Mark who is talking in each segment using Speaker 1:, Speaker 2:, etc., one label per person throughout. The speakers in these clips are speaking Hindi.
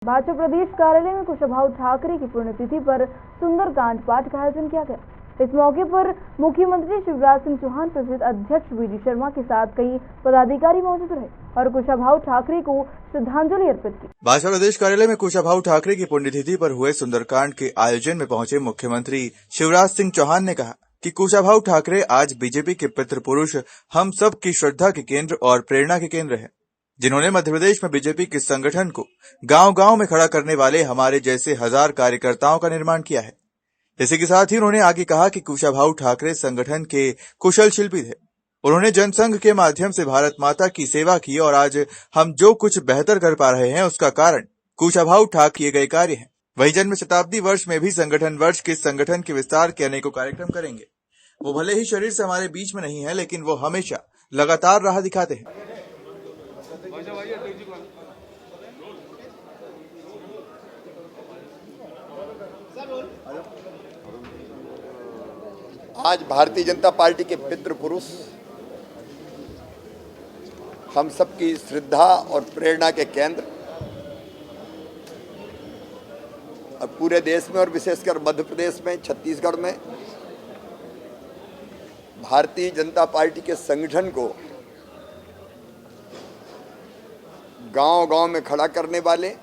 Speaker 1: भाजपा प्रदेश कार्यालय में कुशाभाऊ ठाकरे की पुण्यतिथि पर सुंदरकांड पाठ का आयोजन किया गया। इस मौके पर मुख्यमंत्री शिवराज सिंह चौहान, प्रदेश अध्यक्ष वी डी शर्मा के साथ कई पदाधिकारी मौजूद रहे और कुशाभाऊ ठाकरे को श्रद्धांजलि अर्पित की।
Speaker 2: भाजपा प्रदेश कार्यालय में कुशाभाऊ ठाकरे की पुण्यतिथि पर हुए सुंदरकांड के आयोजन में पहुंचे मुख्यमंत्री शिवराज सिंह चौहान ने कहा कि कुशाभाऊ ठाकरे आज बीजेपी के पितृ पुरुष, हम सब की श्रद्धा के केंद्र और प्रेरणा के केंद्र हैं, जिन्होंने मध्य प्रदेश में बीजेपी के संगठन को गांव-गांव में खड़ा करने वाले हमारे जैसे हजार कार्यकर्ताओं का निर्माण किया है। इसी के साथ ही उन्होंने आगे कहा कि कुशाभाऊ ठाकरे संगठन के कुशल शिल्पी थे। उन्होंने जनसंघ के माध्यम से भारत माता की सेवा की और आज हम जो कुछ बेहतर कर पा रहे हैं उसका कारण कुशाभाऊ ठाकरे किए गए कार्य हैं। वही जन्म शताब्दी वर्ष में भी संगठन वर्ष के संगठन के विस्तार के अनेकों कार्यक्रम करेंगे। वो भले ही शरीर से हमारे बीच में नहीं है, लेकिन वो हमेशा लगातार राह दिखाते हैं।
Speaker 3: आज भारतीय जनता पार्टी के पितृ पुरुष, हम सबकी श्रद्धा और प्रेरणा के केंद्र और पूरे देश में और विशेषकर मध्य प्रदेश में, छत्तीसगढ़ में भारतीय जनता पार्टी के संगठन को गांव-गांव में खड़ा करने वाले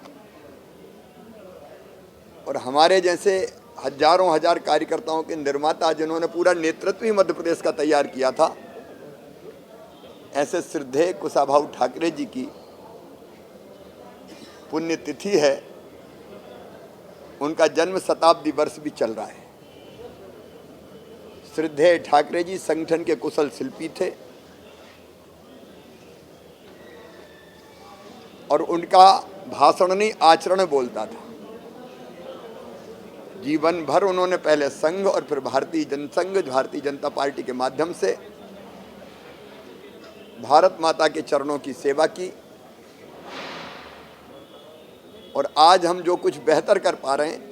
Speaker 3: और हमारे जैसे हजारों हजार कार्यकर्ताओं के निर्माता, जिन्होंने पूरा नेतृत्व ही मध्य प्रदेश का तैयार किया था, ऐसे श्रद्धेय कुशाभाऊ ठाकरे जी की पुण्यतिथि है। उनका जन्म शताब्दी वर्ष भी चल रहा है। श्रद्धेय ठाकरे जी संगठन के कुशल शिल्पी थे और उनका भाषण नहीं, आचरण बोलता था। जीवन भर उन्होंने पहले संघ और फिर भारतीय जनसंघ, भारतीय जनता पार्टी के माध्यम से भारत माता के चरणों की सेवा की और आज हम जो कुछ बेहतर कर पा रहे हैं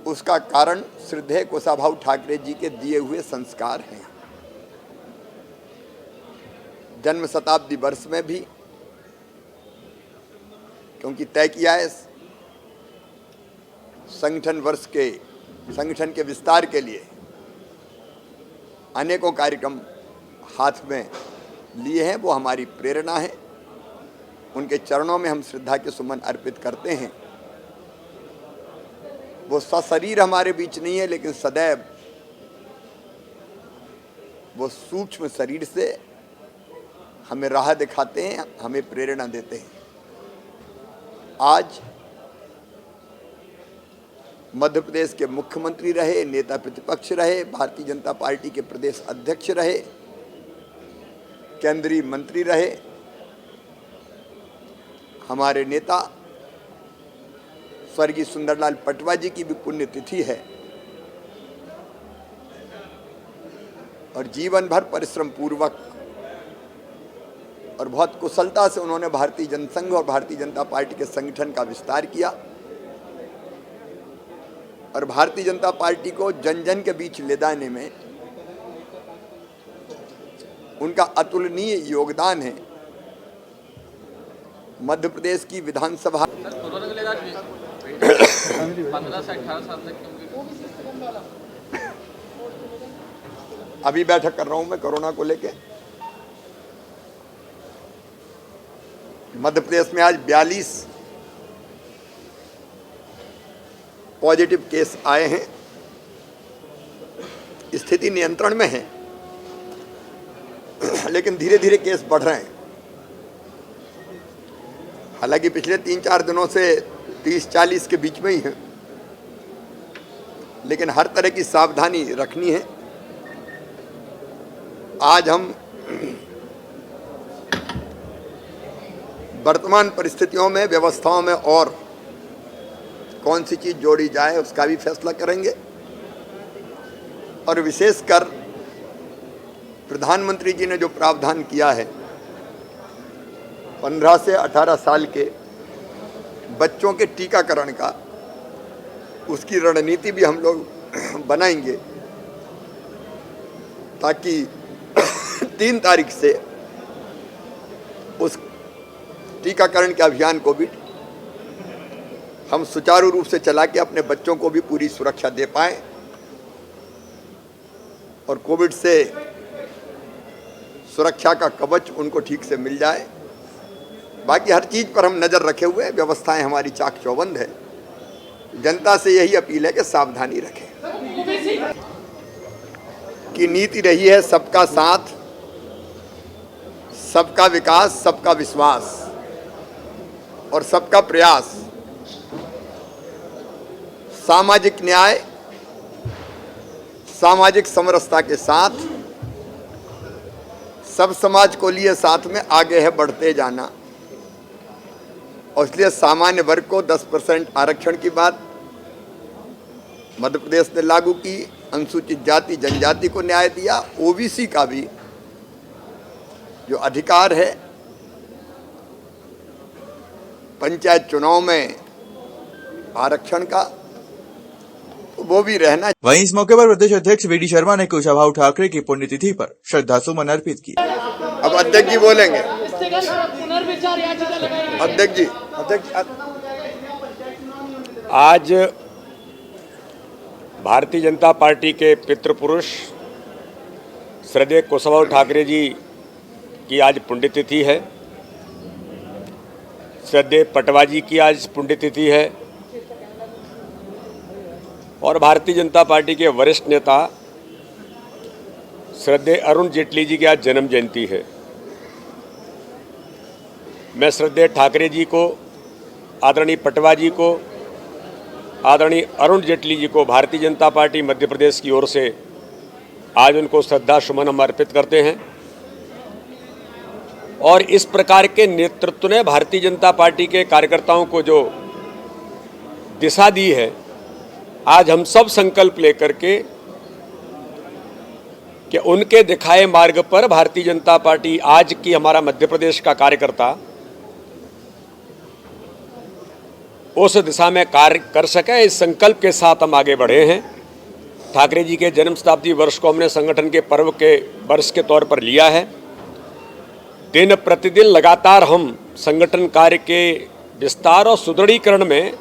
Speaker 3: उसका कारण श्रद्धेय कुशाभाऊ ठाकरे जी के दिए हुए संस्कार हैं। जन्म शताब्दी वर्ष में भी, क्योंकि तय किया है संगठन के विस्तार के लिए अनेकों कार्यक्रम हाथ में लिए हैं, वो हमारी प्रेरणा है। उनके चरणों में हम श्रद्धा के सुमन अर्पित करते हैं। वो सशरीर हमारे बीच नहीं है, लेकिन सदैव वो सूक्ष्म शरीर से हमें राह दिखाते हैं, हमें प्रेरणा देते हैं। आज मध्य प्रदेश के मुख्यमंत्री रहे, नेता प्रतिपक्ष रहे, भारतीय जनता पार्टी के प्रदेश अध्यक्ष रहे, केंद्रीय मंत्री रहे, हमारे नेता स्वर्गीय सुंदरलाल पटवा जी की भी पुण्यतिथि है और जीवन भर परिश्रम पूर्वक और बहुत कुशलता से उन्होंने भारतीय जनसंघ और भारतीय जनता पार्टी के संगठन का विस्तार किया और भारतीय जनता पार्टी को जन जन के बीच ले जाने में उनका अतुलनीय योगदान है। मध्य प्रदेश की विधानसभा
Speaker 4: 15 से 18 साल तक
Speaker 3: अभी बैठक कर रहा हूं मैं कोरोना को लेके। मध्य प्रदेश में आज 42 पॉजिटिव केस आए हैं। स्थिति नियंत्रण में है, लेकिन धीरे धीरे केस बढ़ रहे हैं। हालांकि पिछले 3-4 दिनों से 30-40 के बीच में ही है, लेकिन हर तरह की सावधानी रखनी है। आज हम वर्तमान परिस्थितियों में, व्यवस्थाओं में और कौन सी चीज जोड़ी जाए उसका भी फैसला करेंगे और विशेषकर प्रधानमंत्री जी ने जो प्रावधान किया है 15 से 18 साल के बच्चों के टीकाकरण का, उसकी रणनीति भी हम लोग बनाएंगे ताकि 3 तारीख से उस टीकाकरण के अभियान को भी हम सुचारू रूप से चला के अपने बच्चों को भी पूरी सुरक्षा दे पाएं और कोविड से सुरक्षा का कवच उनको ठीक से मिल जाए। बाकी हर चीज़ पर हम नज़र रखे हुए, व्यवस्थाएं हमारी चाक चौबंद है। जनता से यही अपील है कि सावधानी रखें। की नीति रही है सबका साथ, सबका विकास, सबका विश्वास और सबका प्रयास। सामाजिक न्याय, सामाजिक समरसता के साथ सब समाज को लिए साथ में आगे है बढ़ते जाना। और इसलिए सामान्य वर्ग को 10% आरक्षण की बात मध्य प्रदेश ने लागू की, अनुसूचित जाति जनजाति को न्याय दिया, ओबीसी का भी जो अधिकार है पंचायत चुनाव में आरक्षण का, तो वो भी रहना।
Speaker 2: वहीं इस मौके पर प्रदेश अध्यक्ष वी डी शर्मा ने कुशाभाऊ ठाकरे की पुण्यतिथि पर श्रद्धासुमन अर्पित किए।
Speaker 3: अब अध्यक्ष जी बोलेंगे। अध्यक्ष जी,
Speaker 5: आज भारतीय जनता पार्टी के पितृपुरुष श्रद्धेय कुशाभाऊ ठाकरे जी की आज पुण्यतिथि है। श्रद्धेय पटवा जी की आज पुण्यतिथि है और भारतीय जनता पार्टी के वरिष्ठ नेता श्रद्धेय अरुण जेटली जी की आज जन्म जयंती है। मैं श्रद्धेय ठाकरे जी को, आदरणीय पटवा जी को, आदरणीय अरुण जेटली जी को भारतीय जनता पार्टी मध्य प्रदेश की ओर से आज उनको श्रद्धा सुमन हम अर्पित करते हैं। और इस प्रकार के नेतृत्व ने भारतीय जनता पार्टी के कार्यकर्ताओं को जो दिशा दी है, आज हम सब संकल्प लेकर के कि उनके दिखाए मार्ग पर भारतीय जनता पार्टी आज की हमारा मध्य प्रदेश का कार्यकर्ता उस दिशा में कार्य कर सके, इस संकल्प के साथ हम आगे बढ़े हैं। ठाकरे जी के जन्म शताब्दी वर्ष को हमने संगठन के पर्व के वर्ष के तौर पर लिया है। दिन प्रतिदिन लगातार हम संगठन कार्य के विस्तार और सुदृढ़ीकरण में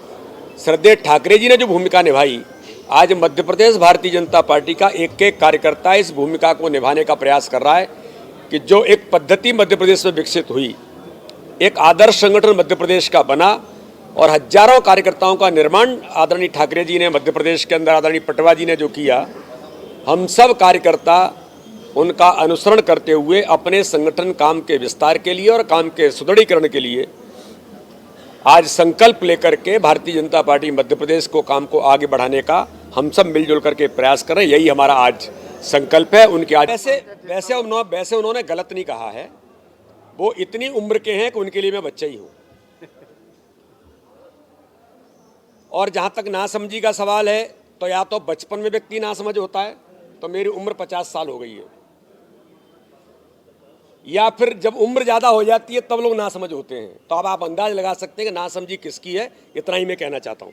Speaker 5: श्रद्धेय ठाकरे जी ने जो भूमिका निभाई, आज मध्य प्रदेश भारतीय जनता पार्टी का एक एक कार्यकर्ता इस भूमिका को निभाने का प्रयास कर रहा है कि जो एक पद्धति मध्य प्रदेश में विकसित हुई, एक आदर्श संगठन मध्य प्रदेश का बना और हजारों कार्यकर्ताओं का निर्माण आदरणीय ठाकरे जी ने मध्य प्रदेश के अंदर, आदरणीय पटवा जी ने जो किया, हम सब कार्यकर्ता उनका अनुसरण करते हुए अपने संगठन काम के विस्तार के लिए और काम के सुदृढ़ीकरण के लिए आज संकल्प लेकर के भारतीय जनता पार्टी मध्य प्रदेश को काम को आगे बढ़ाने का हम सब मिलजुल करके प्रयास कर रहे हैं। यही हमारा आज संकल्प है। उनके आज वैसे उन्होंने गलत नहीं कहा है। वो इतनी उम्र के हैं कि उनके लिए मैं बच्चा ही हूँ। और जहाँ तक नासमझी का सवाल है, तो या तो बचपन में व्यक्ति नासमझ होता है, तो मेरी उम्र 50 साल हो गई है, या फिर जब उम्र ज़्यादा हो जाती है तब लोग नासमझ होते हैं। तो अब आप अंदाज लगा सकते हैं कि नासमझी किसकी है। इतना ही मैं कहना चाहता हूँ।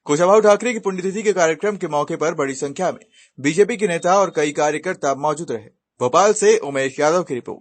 Speaker 2: कुशाभाऊ ठाकरे की पुण्यतिथि के कार्यक्रम के मौके पर बड़ी संख्या में बीजेपी के नेता और कई कार्यकर्ता मौजूद रहे। भोपाल से उमेश यादव की रिपोर्ट।